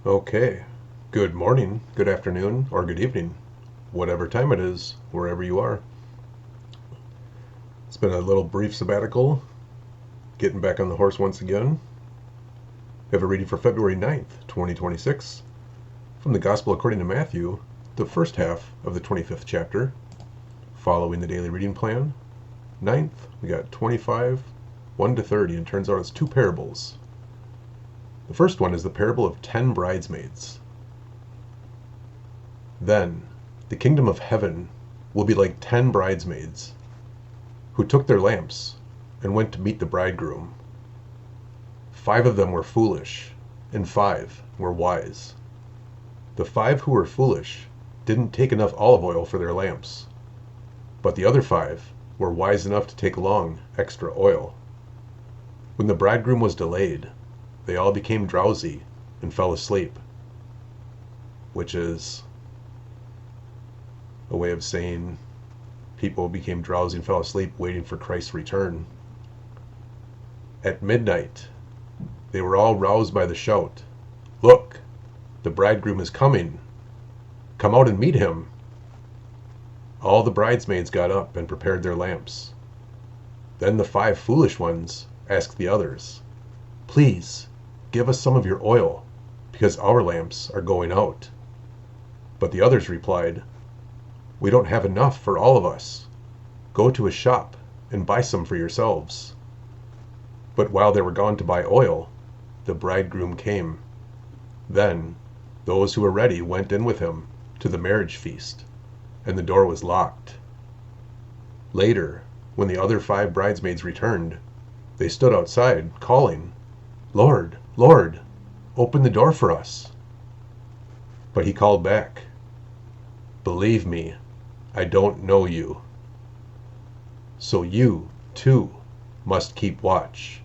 Okay. Good morning, good afternoon, or good evening, whatever time it is, wherever you are. It's been a little brief sabbatical, getting back on the horse once again. We have a reading for February 9th, 2026, from the Gospel according to Matthew, the first half of the 25th chapter, following the daily reading plan. 9th, we got 25, 1 to 30, and turns out it's two parables. The first one is the parable of 10 bridesmaids. Then the kingdom of heaven will be like 10 bridesmaids who took their lamps and went to meet the bridegroom. 5 of them were foolish, and 5 were wise. The 5 who were foolish didn't take enough olive oil for their lamps, but the other 5 were wise enough to take along extra oil. When the bridegroom was delayed, they all became drowsy and fell asleep, which is a way of saying people became drowsy and fell asleep waiting for Christ's return. At midnight, they were all roused by the shout, "Look, the bridegroom is coming. Come out and meet him." All the bridesmaids got up and prepared their lamps. Then the 5 foolish ones asked the others, "Please, give us some of your oil, because our lamps are going out." But the others replied, "We don't have enough for all of us. Go to a shop and buy some for yourselves." But while they were gone to buy oil, the bridegroom came. Then those who were ready went in with him to the marriage feast, and the door was locked. Later, when the other 5 bridesmaids returned, they stood outside, calling, "Lord, Lord, open the door for us." But he called back, "Believe me, I don't know you. So you, too, must keep watch,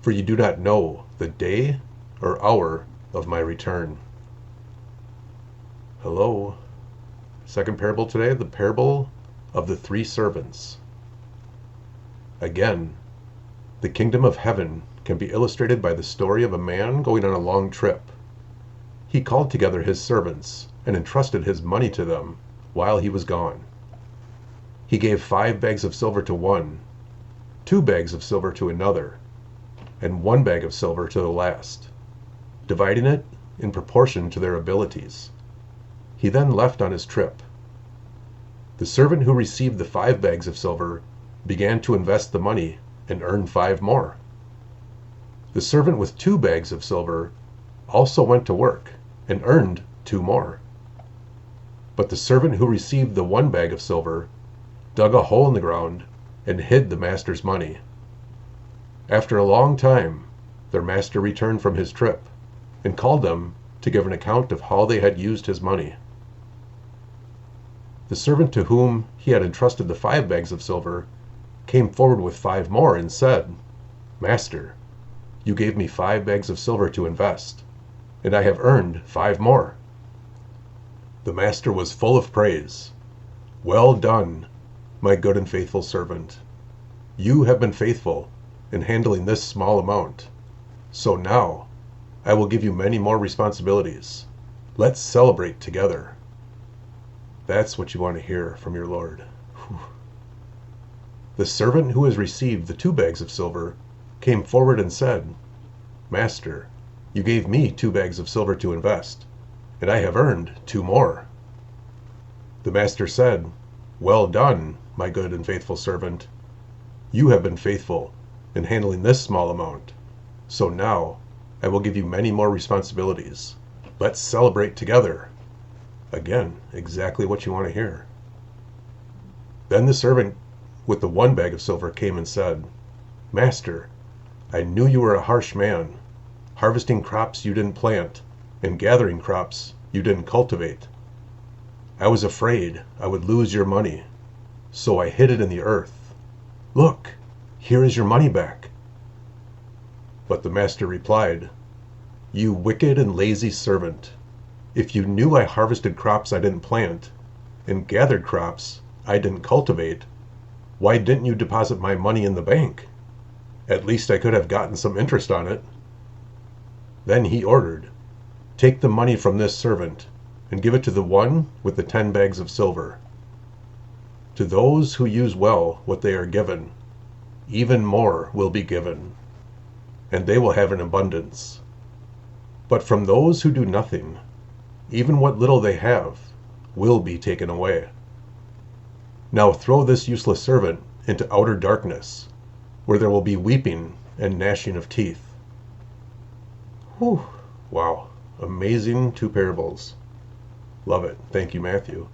for you do not know the day or hour of my return." Hello. Second parable today, the parable of the 3 servants. Again, the kingdom of heaven can be illustrated by the story of a man going on a long trip. He called together his servants and entrusted his money to them while he was gone. He gave 5 bags of silver to one, 2 bags of silver to another, and 1 bag of silver to the last, dividing it in proportion to their abilities. He then left on his trip. The servant who received the 5 bags of silver began to invest the money and earn 5 more. The servant with 2 bags of silver also went to work and earned 2 more. But the servant who received the 1 bag of silver dug a hole in the ground and hid the master's money. After a long time, their master returned from his trip and called them to give an account of how they had used his money. The servant to whom he had entrusted the 5 bags of silver came forward with 5 more and said, "Master, you gave me 5 bags of silver to invest, and I have earned 5 more." The master was full of praise. "Well done, my good and faithful servant. You have been faithful in handling this small amount. So now I will give you many more responsibilities. Let's celebrate together." That's what you want to hear from your Lord. Whew. The servant who has received the 2 bags of silver came forward and said, "Master, you gave me 2 bags of silver to invest, and I have earned 2 more." The master said, "Well done, my good and faithful servant. You have been faithful in handling this small amount, so now I will give you many more responsibilities. Let's celebrate together." Again, exactly what you want to hear. Then the servant with the 1 bag of silver came and said, "Master, I knew you were a harsh man, harvesting crops you didn't plant and gathering crops you didn't cultivate. I was afraid I would lose your money, so I hid it in the earth. Look, here is your money back." But the master replied, "You wicked and lazy servant. If you knew I harvested crops I didn't plant and gathered crops I didn't cultivate, why didn't you deposit my money in the bank? At least I could have gotten some interest on it." Then he ordered, Take the money from this servant, and give it to the one with the 10 bags of silver. To those who use well what they are given, even more will be given, and they will have an abundance. But from those who do nothing, even what little they have will be taken away. Now throw this useless servant into outer darkness, where there will be weeping and gnashing of teeth." Whew. Wow. Amazing 2 parables. Love it. Thank you, Matthew.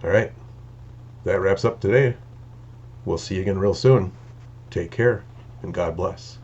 All right. That wraps up today. We'll see you again real soon. Take care, and God bless.